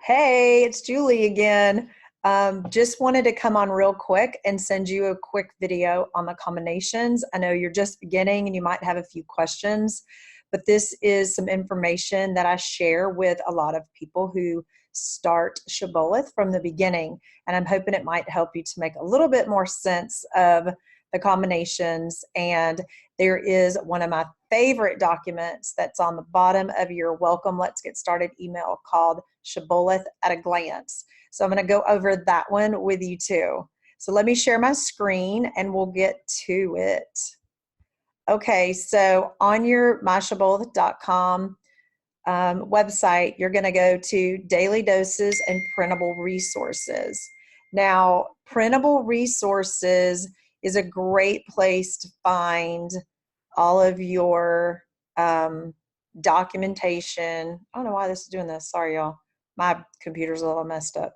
Hey, it's Julie again. Just wanted to come on real quick and send you a quick video on the combinations. I know you're just beginning and you might have a few questions, but this is some information that I share with a lot of people who start Shibboleth from the beginning. And I'm hoping it might help you to make a little bit more sense of the combinations. And there is one of my favorite documents that's on the bottom of your Welcome Let's Get Started email called Shibboleth at a Glance. So I'm going to go over that one with you too. So let me share my screen and we'll get to it. Okay, so on your myshibboleth.com website, you're going to go to Daily Doses and Printable Resources. Now, Printable Resources is a great place to find all of your documentation. I don't know why this is doing this. Sorry, y'all. My computer's a little messed up.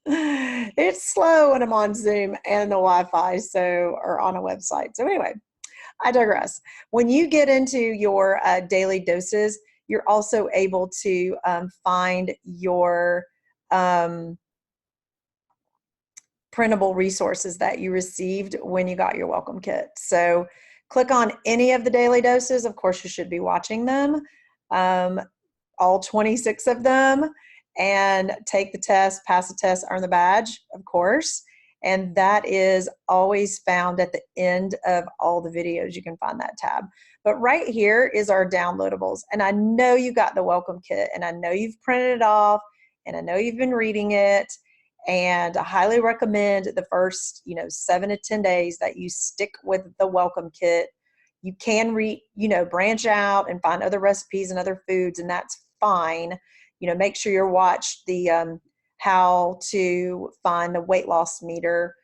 It's slow when I'm on Zoom and the Wi-Fi, or on a website. So anyway, I digress. When you get into your daily doses, you're also able to find your printable resources that you received when you got your welcome kit. So click on any of the daily doses. Of course, you should be watching them, all 26 of them, and take the test, pass the test, earn the badge, of course. And that is always found at the end of all the videos. You can find that tab. But right here is our downloadables. And I know you got the welcome kit, and I know you've printed it off, and I know you've been reading it. And I highly recommend the first, 7 to 10 days that you stick with the welcome kit. You can branch out and find other recipes and other foods, and that's fine. Make sure you watch the how to find the weight loss meter.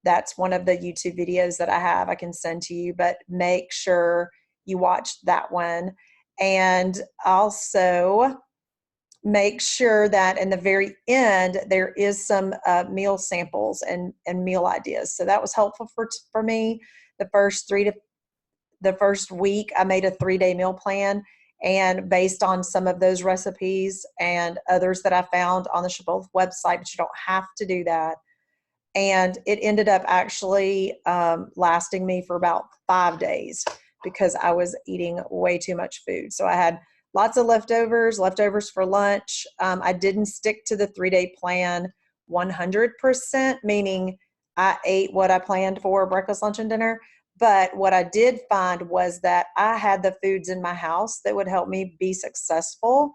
That's one of the YouTube videos that I have I can send to you, but make sure you watch that one. And also make sure that in the very end, there is some meal samples and meal ideas. So that was helpful for me. The first week, I made a 3-day meal plan, and based on some of those recipes and others that I found on the Shibboleth website, but you don't have to do that. And it ended up actually lasting me for about 5 days because I was eating way too much food. So I had lots of leftovers for lunch. I didn't stick to the 3-day plan 100%, meaning I ate what I planned for breakfast, lunch, and dinner. But what I did find was that I had the foods in my house that would help me be successful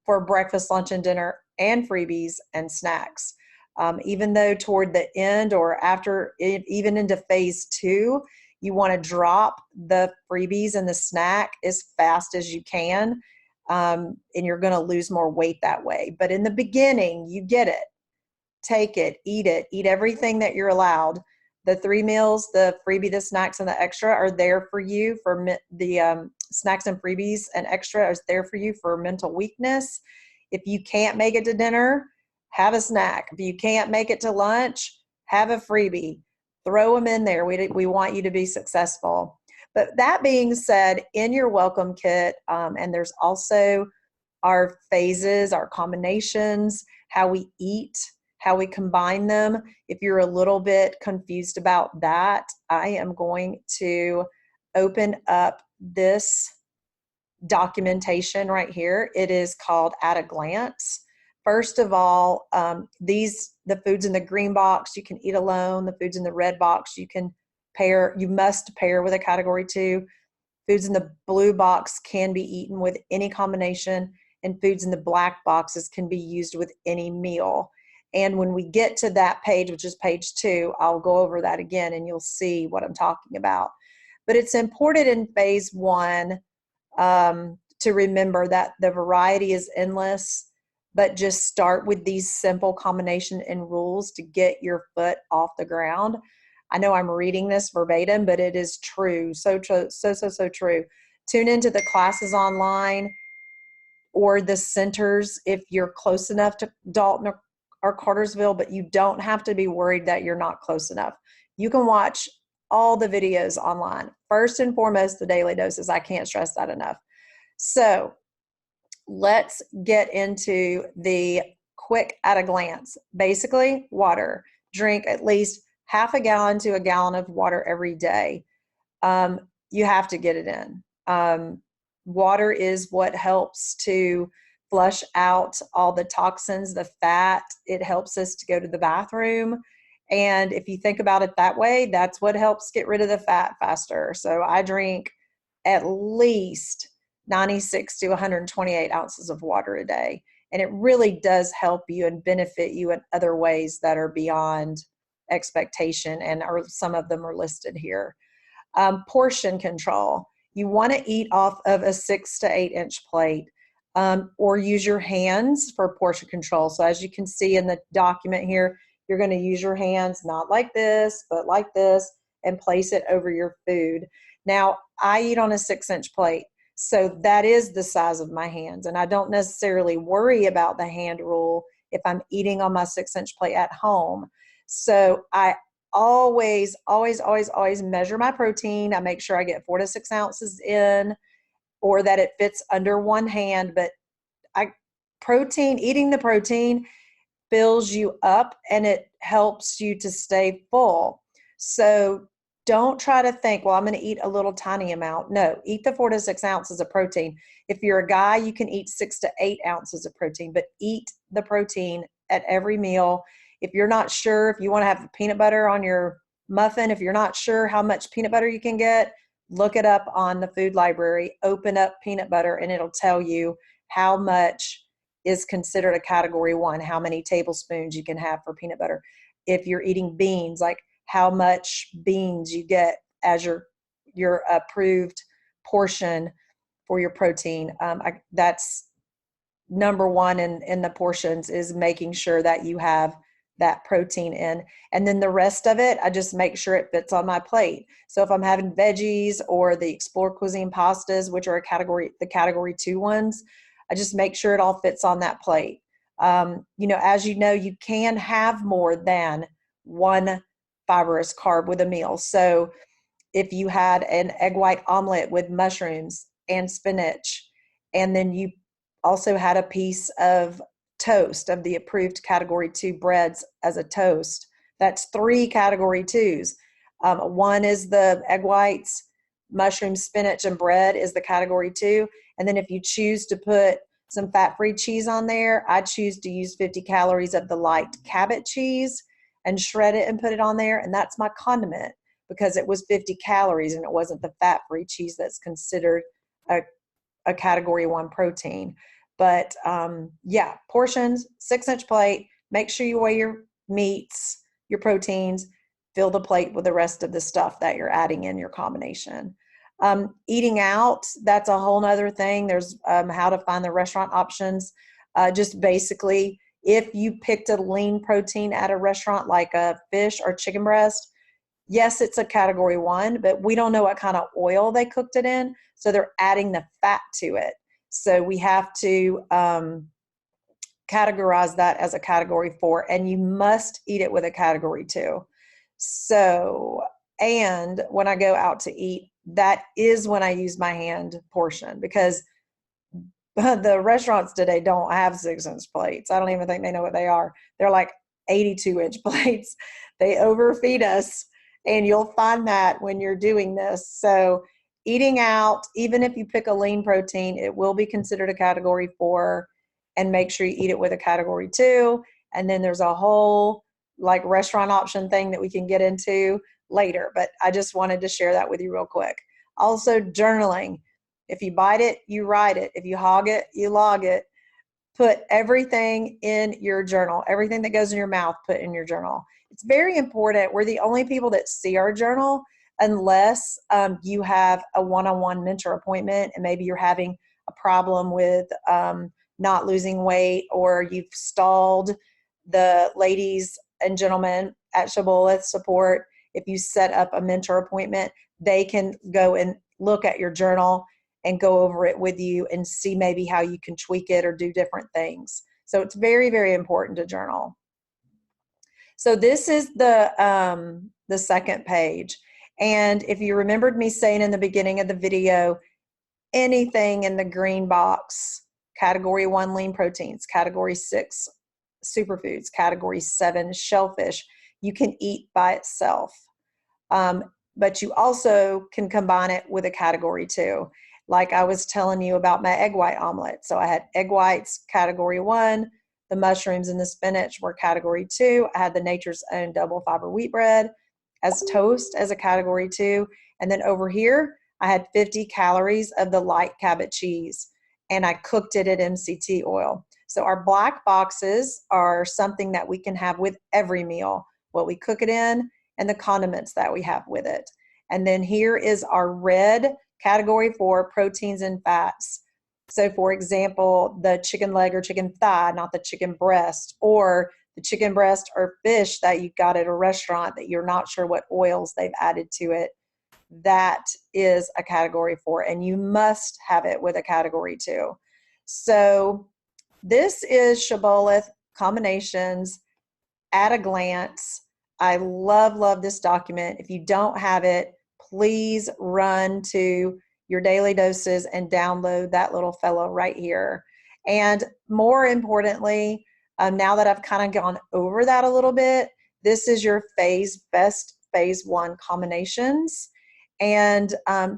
for breakfast, lunch, and dinner, and freebies and snacks. Even though toward the end or after, even into phase 2, you want to drop the freebies and the snack as fast as you can, and you're going to lose more weight that way. But in the beginning, you get it. Take it, eat everything that you're allowed. The 3 meals, the freebie, the snacks, and the extra are there for you. For the snacks and freebies and extra is there for you for mental weakness. If you can't make it to dinner, have a snack. If you can't make it to lunch, have a freebie. Throw them in there. We want you to be successful. But that being said, in your welcome kit, and there's also our phases, our combinations, how we eat, how we combine them. If you're a little bit confused about that, I am going to open up this documentation right here. It is called At a Glance. First of all, the foods in the green box you can eat alone. The foods in the red box you must pair with a category 2. Foods in the blue box can be eaten with any combination, and foods in the black boxes can be used with any meal. And when we get to that page, which is page 2, I'll go over that again and you'll see what I'm talking about. But it's important in phase 1 to remember that the variety is endless, but just start with these simple combination and rules to get your foot off the ground. I know I'm reading this verbatim, but it is true. So true. So true. Tune into the classes online or the centers if you're close enough to Dalton or Cartersville, but you don't have to be worried that you're not close enough. You can watch all the videos online. First and foremost, the daily doses. I can't stress that enough. So let's get into the quick at a glance. Basically, water. Drink at least half a gallon to a gallon of water every day. You have to get it in. Water is what helps to flush out all the toxins, the fat. It helps us to go to the bathroom. And if you think about it that way, that's what helps get rid of the fat faster. So I drink at least 96 to 128 ounces of water a day. And it really does help you and benefit you in other ways that are beyond expectation, and some of them are listed here. Portion control. You want to eat off of a 6 to 8 inch plate, or use your hands for portion control. So as you can see in the document here, you're going to use your hands, not like this, but like this, and place it over your food. Now, I eat on a 6-inch plate, so that is the size of my hands, and I don't necessarily worry about the hand rule if I'm eating on my 6-inch plate at home. So I always measure my protein. I make sure I get 4 to 6 ounces in, or that it fits under one hand. But eating the protein fills you up and it helps you to stay full. So don't try to think, well, I'm going to eat a little tiny amount. No, eat the 4 to 6 ounces of protein. If you're a guy, you can eat 6 to 8 ounces of protein, but eat the protein at every meal. If you're not sure, if you want to have peanut butter on your muffin, if you're not sure how much peanut butter you can get, look it up on the food library, open up peanut butter, and it'll tell you how much is considered a category 1, how many tablespoons you can have for peanut butter. If you're eating beans, like how much beans you get as your approved portion for your protein. That's number one in the portions, is making sure that you have that protein in. And then the rest of it, I just make sure it fits on my plate. So if I'm having veggies or the Explore Cuisine pastas, which are the category 2 ones, I just make sure it all fits on that plate. As you know, you can have more than one fibrous carb with a meal. So if you had an egg white omelet with mushrooms and spinach, and then you also had a piece of toast, of the approved category 2 breads as a toast, that's 3 category 2s. One is the egg whites, mushrooms, spinach, and bread is the category 2. And then if you choose to put some fat-free cheese on there, I choose to use 50 calories of the light Cabot cheese and shred it and put it on there. And that's my condiment, because it was 50 calories and it wasn't the fat-free cheese that's considered a category 1 protein. But portions, 6-inch plate, make sure you weigh your meats, your proteins, fill the plate with the rest of the stuff that you're adding in your combination. Eating out, that's a whole nother thing. There's how to find the restaurant options. Just basically, if you picked a lean protein at a restaurant like a fish or chicken breast, yes, it's a category 1, but we don't know what kind of oil they cooked it in. So they're adding the fat to it. So we have to categorize that as a category 4, and you must eat it with a category 2. So, and when I go out to eat, that is when I use my hand portion, because the restaurants today don't have 6-inch plates. I don't even think they know what they are. They're like 82-inch plates. They overfeed us, and you'll find that when you're doing this. So eating out, even if you pick a lean protein, it will be considered a category 4, and make sure you eat it with a category 2. And then there's a whole like restaurant option thing that we can get into later, but I just wanted to share that with you real quick. Also, journaling. If you bite it, you write it. If you hog it, you log it. Put everything in your journal. Everything that goes in your mouth, put in your journal. It's very important. We're the only people that see our journal, unless you have a one-on-one mentor appointment and maybe you're having a problem with not losing weight, or you've stalled. The ladies and gentlemen at Shibboleth Support, if you set up a mentor appointment, they can go and look at your journal and go over it with you and see maybe how you can tweak it or do different things. So it's very, very important to journal. So this is the second page. And if you remembered me saying in the beginning of the video, anything in the green box Category 1 lean proteins, Category 6 superfoods, Category 7 shellfish. You can eat by itself. But you also can combine it with a Category 2. Like I was telling you about my egg white omelet. So I had egg whites, Category 1. The mushrooms and the spinach were Category 2. I had the Nature's Own double fiber wheat bread as toast as a Category 2. And then over here, I had 50 calories of the light Cabot cheese, and I cooked it at MCT oil. So our black boxes are something that we can have with every meal, what we cook it in and the condiments that we have with it. And then here is our red Category 4 proteins and fats. So for example, the chicken leg or chicken thigh, not the chicken breast, or the chicken breast or fish that you got at a restaurant that you're not sure what oils they've added to it, that is a Category 4, and you must have it with a Category 2. So this is Shibboleth combinations at a glance. I love this document. If you don't have it, please run to your daily doses and download that little fellow right here. And more importantly, now that I've kind of gone over that a little bit, this is your best phase 1 combinations. And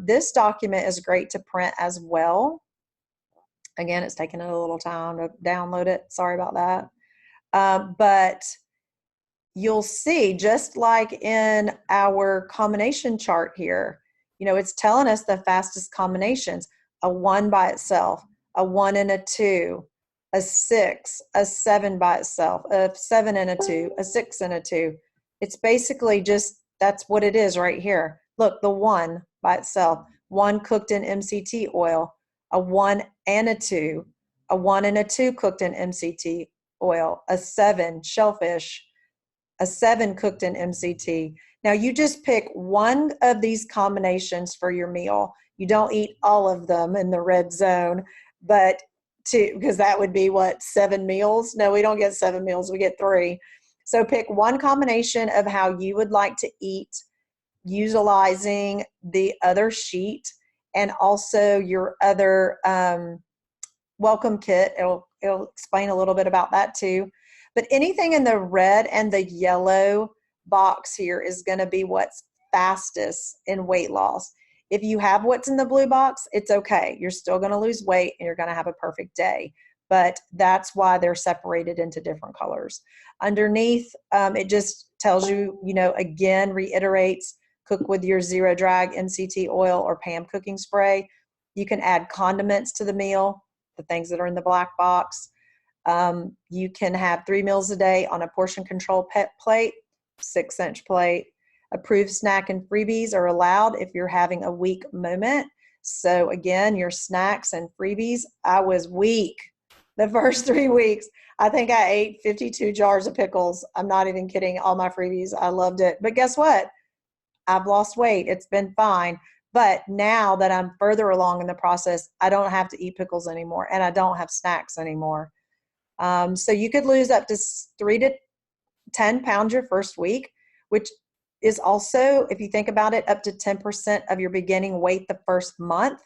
this document is great to print as well. Again, it's taking a little time to download it. Sorry about that. But you'll see, just like in our combination chart here, you know, it's telling us the fastest combinations: a 1 by itself, a 1 and a 2, a 6, a 7 by itself, a 7 and a 2, a 6 and a 2. It's basically just, that's what it is right here. Look, the 1 by itself, 1 cooked in MCT oil, a 1 and a 2, a 1 and a 2 cooked in MCT oil, a 7 shellfish, a 7 cooked in MCT. Now you just pick one of these combinations for your meal. You don't eat all of them in the red zone, but because that would be what, 7 meals? No, we don't get 7 meals, we get 3. So pick one combination of how you would like to eat, utilizing the other sheet and also your other welcome kit. It'll explain a little bit about that too. But anything in the red and the yellow box here is going to be what's fastest in weight loss. If you have what's in the blue box, it's okay. You're still going to lose weight and you're going to have a perfect day. But that's why they're separated into different colors. Underneath, it just tells you, you know, again, reiterates, cook with your zero drag MCT oil or PAM cooking spray. You can add condiments to the meal, the things that are in the black box. You can have 3 meals a day on a portion control plate, 6-inch plate. Approved snack and freebies are allowed if you're having a weak moment. So again, your snacks and freebies, I was weak the first 3 weeks. I think I ate 52 jars of pickles. I'm not even kidding. All my freebies, I loved it. But guess what? I've lost weight. It's been fine. But now that I'm further along in the process, I don't have to eat pickles anymore, and I don't have snacks anymore. So you could lose up to 3 to 10 pounds your first week, which is also, if you think about it, up to 10% of your beginning weight the first month,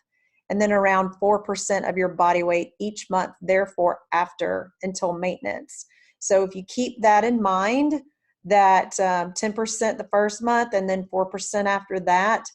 and then around 4% of your body weight each month, therefore after, until maintenance. So if you keep that in mind, that 10% the first month and then 4% after that,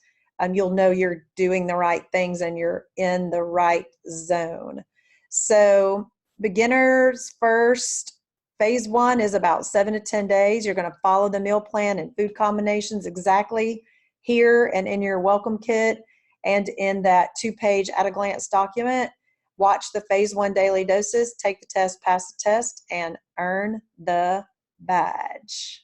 you'll know you're doing the right things and you're in the right zone. So beginners first, phase 1 is about 7 to 10 days. You're going to follow the meal plan and food combinations exactly here and in your welcome kit and in that 2-page at a glance document. Watch the phase 1 daily doses, take the test, pass the test, and earn the badge.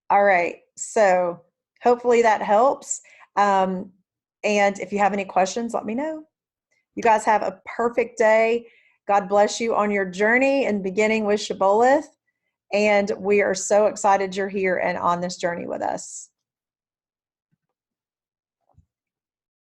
All right, so hopefully that helps. And if you have any questions, let me know. You guys have a perfect day. God bless you on your journey and beginning with Shibboleth. And we are so excited you're here and on this journey with us.